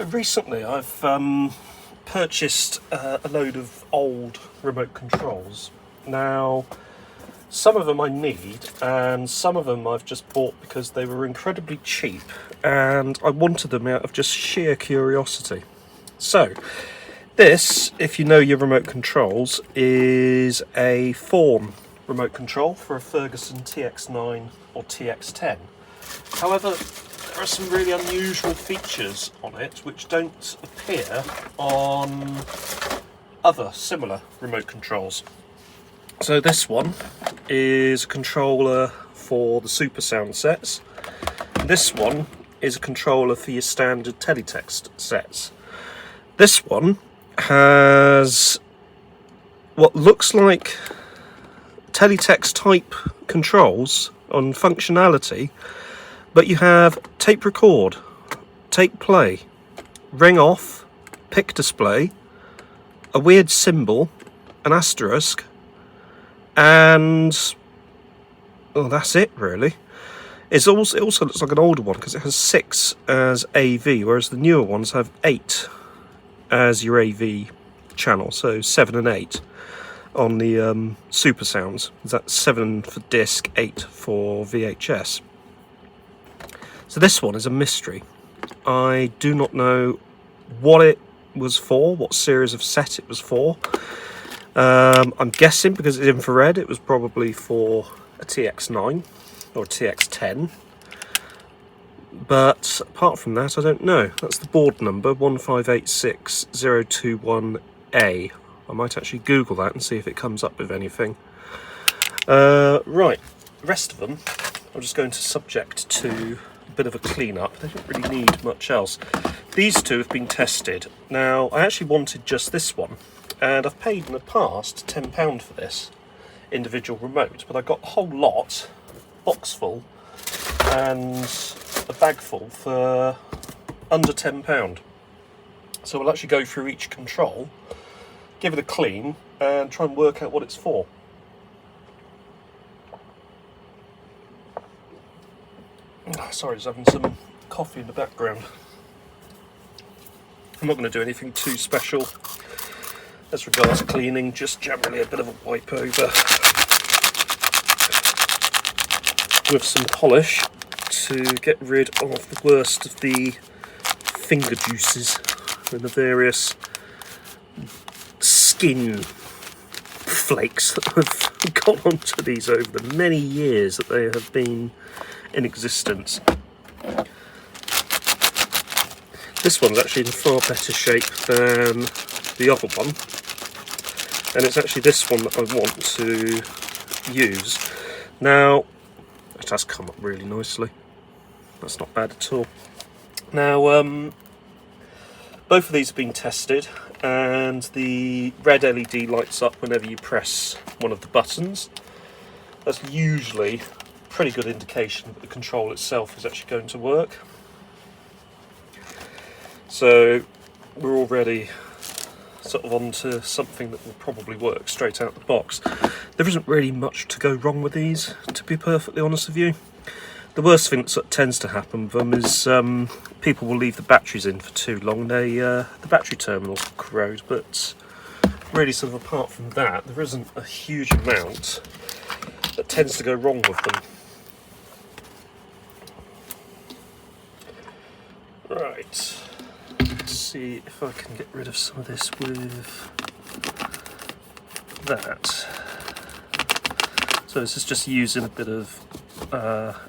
So recently I've purchased a load of old remote controls. Now, some of them I need and some of them I've just bought because they were incredibly cheap and I wanted them out of just sheer curiosity. So this, if you know your remote controls, is a Thorn remote control for a Ferguson TX9 or TX10. However, there are some really unusual features on it which don't appear on other similar remote controls. So this one is a controller for the super sound sets. This one is a controller for your standard teletext sets. This one has what looks like teletext type controls on functionality, but you have tape record, tape play, ring off, pick display, a weird symbol, an asterisk, and well, that's it really. It also looks like an older one because it has 6 as AV, whereas the newer ones have 8 as your AV channel, so 7 and 8 on the super sounds. That's 7 for disc, 8 for VHS. So this one is a mystery. I do not know what it was for, what series of set it was for. I'm guessing because it's infrared, it was probably for a TX9 or a TX10. But apart from that, I don't know. That's the board number, 1586021A. I might actually Google that and see if it comes up with anything. Right, the rest of them I'm just going to subject to a bit of a clean-up. They don't really need much else. These two have been tested. Now, I actually wanted just this one, and I've paid in the past £10 for this individual remote, but I got a whole lot, box full, and a bag full for under £10. So we'll actually go through each control, give it a clean, and try and work out what it's for. Sorry, just having some coffee in the background. I'm not going to do anything too special as regards cleaning, just generally a bit of a wipe over with some polish to get rid of the worst of the finger juices and the various skin flakes that have gone onto these over the many years that they have been in existence. This one's actually in far better shape than the other one, and it's actually this one that I want to use. Now, it has come up really nicely. That's not bad at all. Now, both of these have been tested, and the red LED lights up whenever you press one of the buttons. That's usually a pretty good indication that the control itself is actually going to work. So we're already sort of onto something that will probably work straight out the box. There isn't really much to go wrong with these, to be perfectly honest with you. The worst thing that sort of tends to happen with them is people will leave the batteries in for too long. The battery terminals will corrode, but really sort of apart from that, there isn't a huge amount that tends to go wrong with them. Right. Let's see if I can get rid of some of this with that. So this is just using a bit of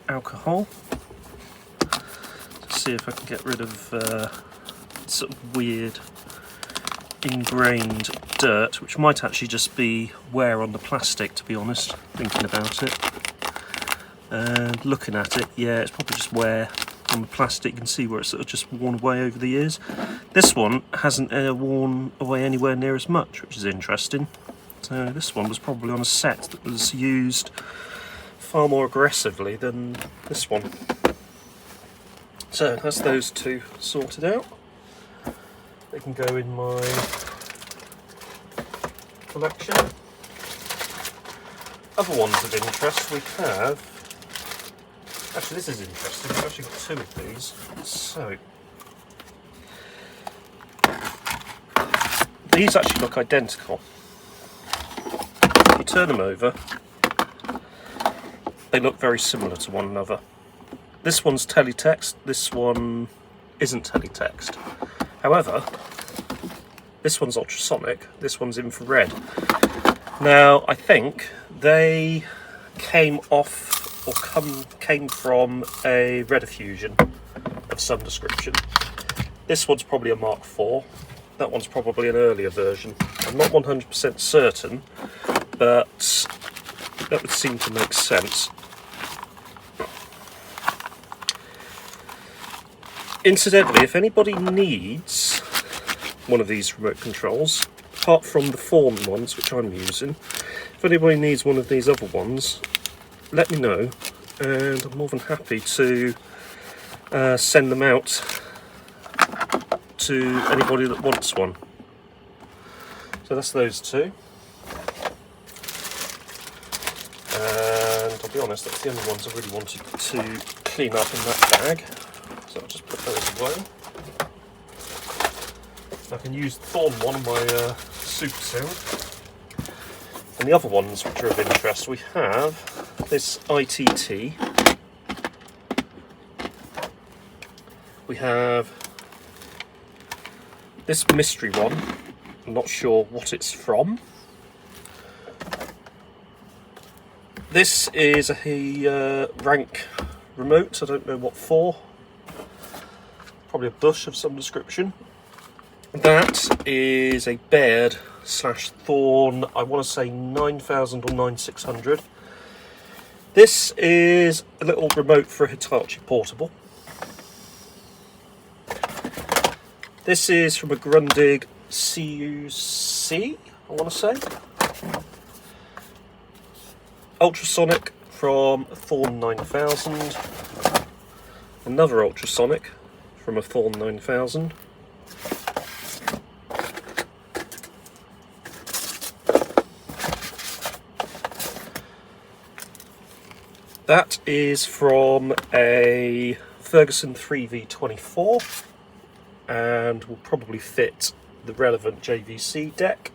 alcohol to see if I can get rid of sort of weird ingrained dirt, which might actually just be wear on the plastic, to be honest, thinking about it. And looking at it, yeah, it's probably just wear on the plastic. You can see where it's sort of just worn away over the years. This one hasn't worn away anywhere near as much, which is interesting. So this one was probably on a set that was used far more aggressively than this one. So that's those two sorted out. They can go in my collection. Other ones of interest we have. Actually, this is interesting. We've actually got 2 of these. So these actually look identical. If you turn them over, they look very similar to one another. This one's teletext, this one isn't teletext. However, this one's ultrasonic, this one's infrared. Now, I think they came off or came from a rediffusion of some description. This one's probably a Mark IV. That one's probably an earlier version. I'm not 100% certain, but that would seem to make sense. Incidentally, if anybody needs one of these remote controls, apart from the Thorn ones, which I'm using, if anybody needs one of these other ones, let me know, and I'm more than happy to send them out to anybody that wants one. So that's those two. And I'll be honest, that's the only ones I really wanted to clean up in that bag. So I'll just put those away. I can use the Thorn one on my super sound. And the other ones which are of interest, we have this ITT. We have this mystery one. I'm not sure what it's from. This is a rank remote, I don't know what for. Probably a bush of some description. That is a BAIRD / Thorn, I want to say 9000 or 9600. This is a little remote for a Hitachi portable. This is from a Grundig CUC, I want to say. Ultrasonic from a Thorn 9000. Another ultrasonic from a Thorn 9000. That is from a Ferguson 3V24 and will probably fit the relevant JVC deck.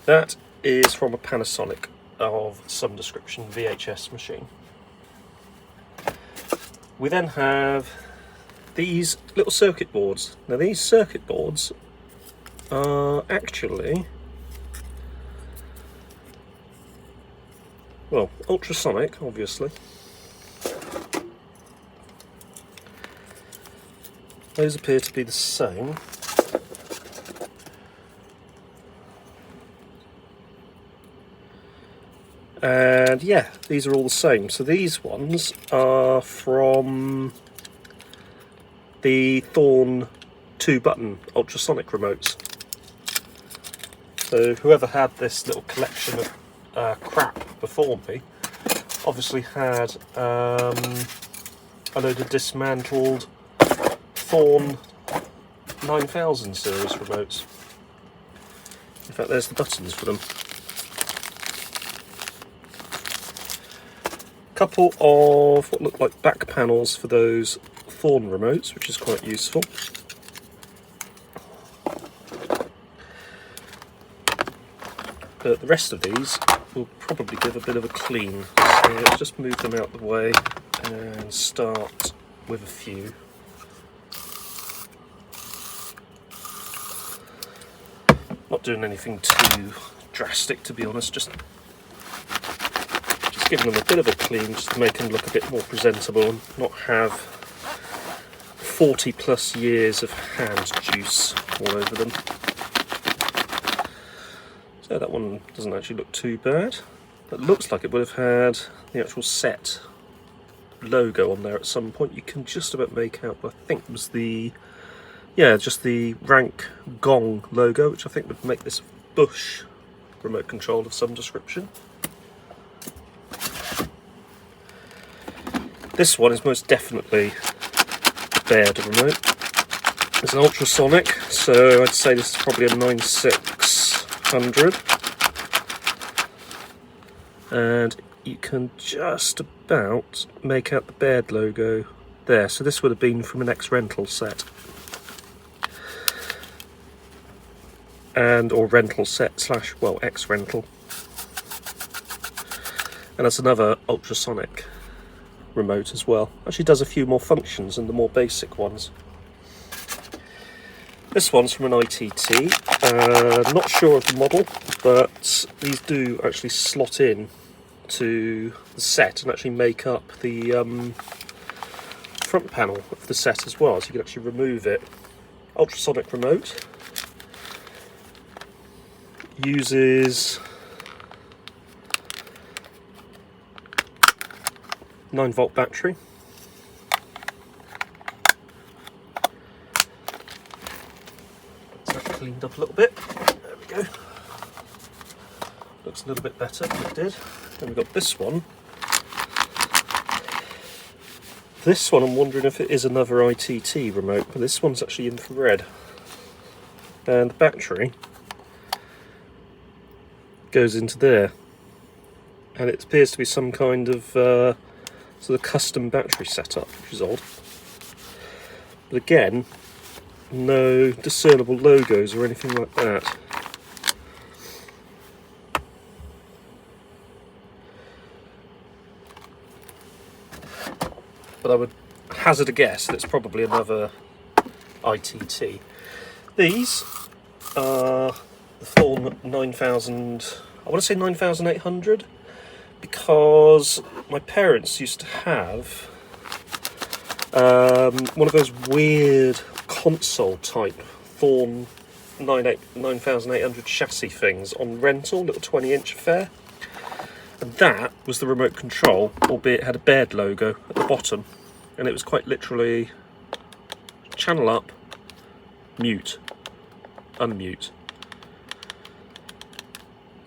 That is from a Panasonic of some description VHS machine. We then have these little circuit boards. Now these circuit boards are actually, well, ultrasonic, obviously. Those appear to be the same. And yeah, these are all the same. So these ones are from the Thorn 2-button ultrasonic remotes. So whoever had this little collection of crap before me obviously had a load of dismantled Thorn 9000 series remotes. In fact, there's the buttons for them. Couple of what look like back panels for those Thorn remotes, which is quite useful. But the rest of these will probably give a bit of a clean. So let's just move them out the way and start with a few. Not doing anything too drastic, to be honest, just giving them a bit of a clean, just to make them look a bit more presentable and not have 40 plus years of hand juice all over them. So that one doesn't actually look too bad. It looks like it would have had the actual set logo on there at some point. You can just about make out what I think was the, yeah, just the rank gong logo, which I think would make this Bush remote control of some description. This one is most definitely a BAIRD remote. It's an ultrasonic, so I'd say this is probably a 9600. And you can just about make out the BAIRD logo there. So this would have been from an ex-rental set. and or rental set slash, well, ex-rental. And that's another ultrasonic remote as well. Actually does a few more functions than the more basic ones. This one's from an ITT. Not sure of the model, but these do actually slot in to the set and actually make up the front panel of the set as well, so you can actually remove it. Ultrasonic remote. Uses 9-volt battery. That's that cleaned up a little bit. There we go. Looks a little bit better than it did. Then we've got this one. This one, I'm wondering if it is another ITT remote, but this one's actually infrared. And the battery goes into there. And it appears to be some kind of sort of custom battery setup, which is odd. But again, no discernible logos or anything like that. But I would hazard a guess that it's probably another ITT. These are the Thorn 9000, I want to say 9800, because my parents used to have one of those weird console type Thorn 9800 chassis things on rental, little 20-inch affair. And that was the remote control, albeit it had a BAIRD logo at the bottom, and it was quite literally channel up, mute, unmute.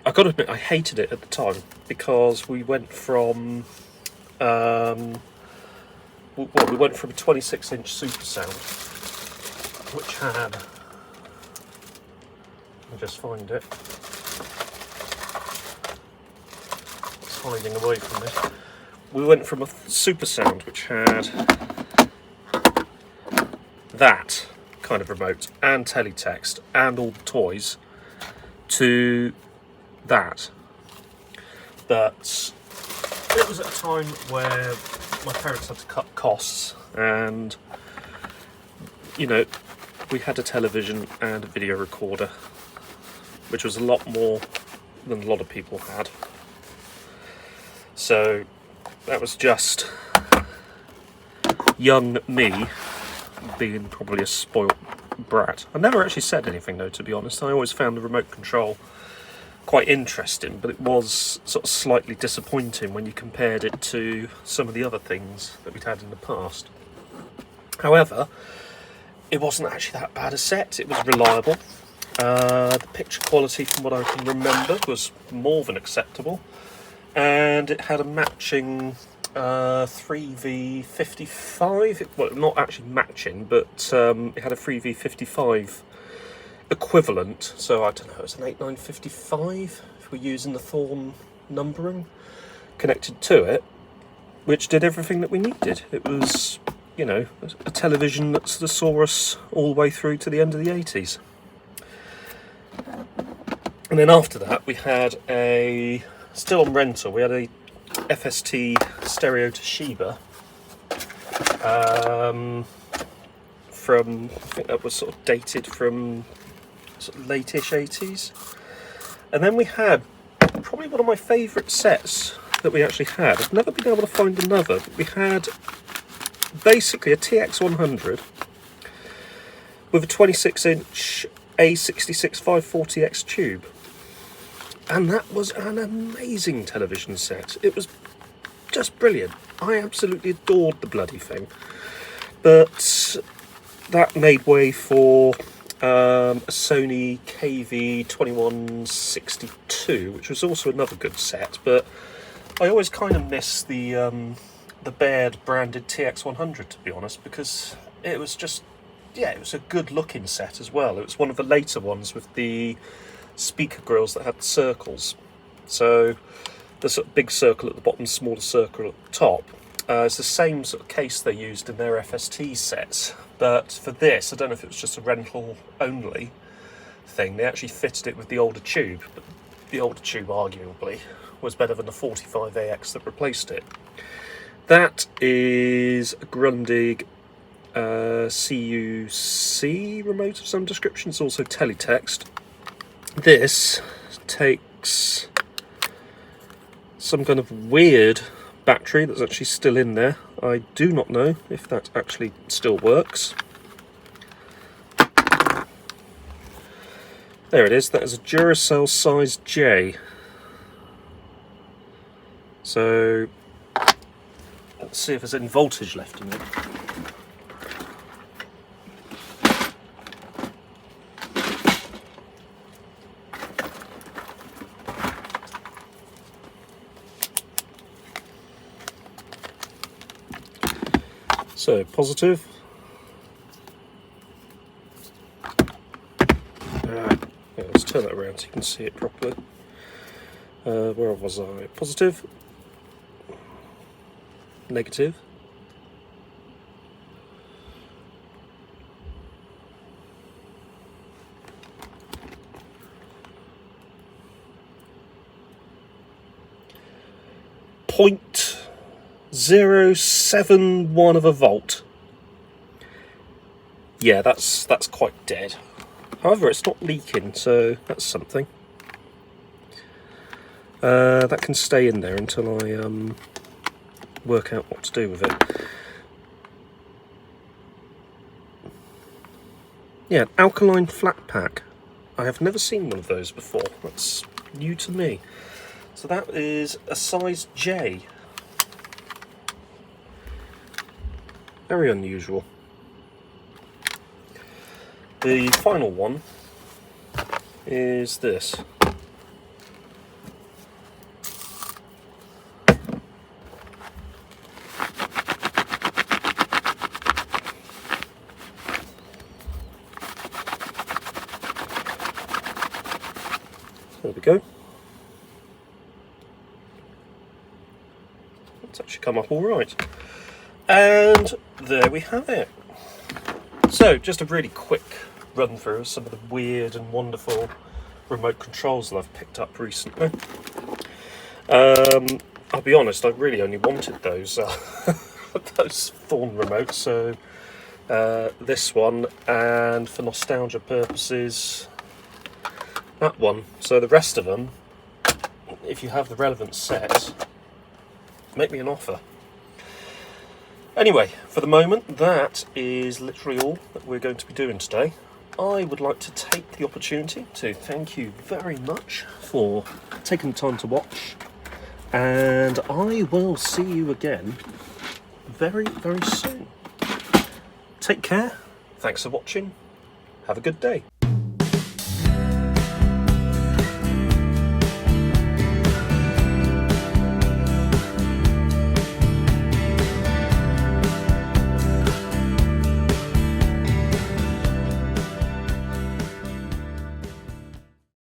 I've got to admit, I hated it at the time because we went from we went from a 26-inch super sound, which had, I'll just find it. Hiding away from this. We went from a super sound which had that kind of remote and teletext and all the toys to that. But it was at a time where my parents had to cut costs, and you know, we had a television and a video recorder, which was a lot more than a lot of people had. So that was just young me being probably a spoilt brat. I never actually said anything though, to be honest. I always found the remote control quite interesting, but it was sort of slightly disappointing when you compared it to some of the other things that we'd had in the past. However, it wasn't actually that bad a set. It was reliable. The picture quality, from what I can remember, was more than acceptable. And it had a matching 3V55, well, not actually matching, but it had a 3V55 equivalent, so I don't know, it's an 8955 if we're using the Thorn numbering, connected to it, which did everything that we needed. It was, you know, a television that sort of saw us all the way through to the end of the 80s. And then after that we had a, still on rental, we had a FST stereo Toshiba from, I think that was sort of dated from sort of late-ish 80s. And then we had probably one of my favourite sets that we actually had. I've never been able to find another, but we had basically a TX100 with a 26-inch A66 540X tube. And that was an amazing television set. It was just brilliant. I absolutely adored the bloody thing. But that made way for a Sony KV-2162, which was also another good set. But I always kind of miss the BAIRD branded TX100, to be honest, because it was just, yeah, it was a good looking set as well. It was one of the later ones with the speaker grills that had circles. So the sort of big circle at the bottom, smaller circle at the top. It's the same sort of case they used in their FST sets, but for this, I don't know if it was just a rental only thing, they actually fitted it with the older tube, but the older tube arguably was better than the 45AX that replaced it. That is a Grundig CUC remote of some description. It's also teletext. This takes some kind of weird battery that's actually still in there. I do not know if that actually still works. There it is. That is a Duracell size J. So let's see if there's any voltage left in it. So positive. Yeah, let's turn that around so you can see it properly. Where was I? Positive. Negative. Point 0.071 of a volt. Yeah, that's quite dead. However, it's not leaking, so that's something. That can stay in there until I work out what to do with it. Yeah, alkaline flat pack. I have never seen one of those before. That's new to me. So that is a size J. Very unusual. The final one is this. There we go. It's actually come up all right. And there we have it. So, just a really quick run through of some of the weird and wonderful remote controls that I've picked up recently. I'll be honest, I really only wanted those those Thorn remotes, so this one, and for nostalgia purposes, that one. So the rest of them, if you have the relevant set, make me an offer. Anyway, for the moment, that is literally all that we're going to be doing today. I would like to take the opportunity to thank you very much for taking the time to watch, and I will see you again very, very soon. Take care, thanks for watching, have a good day.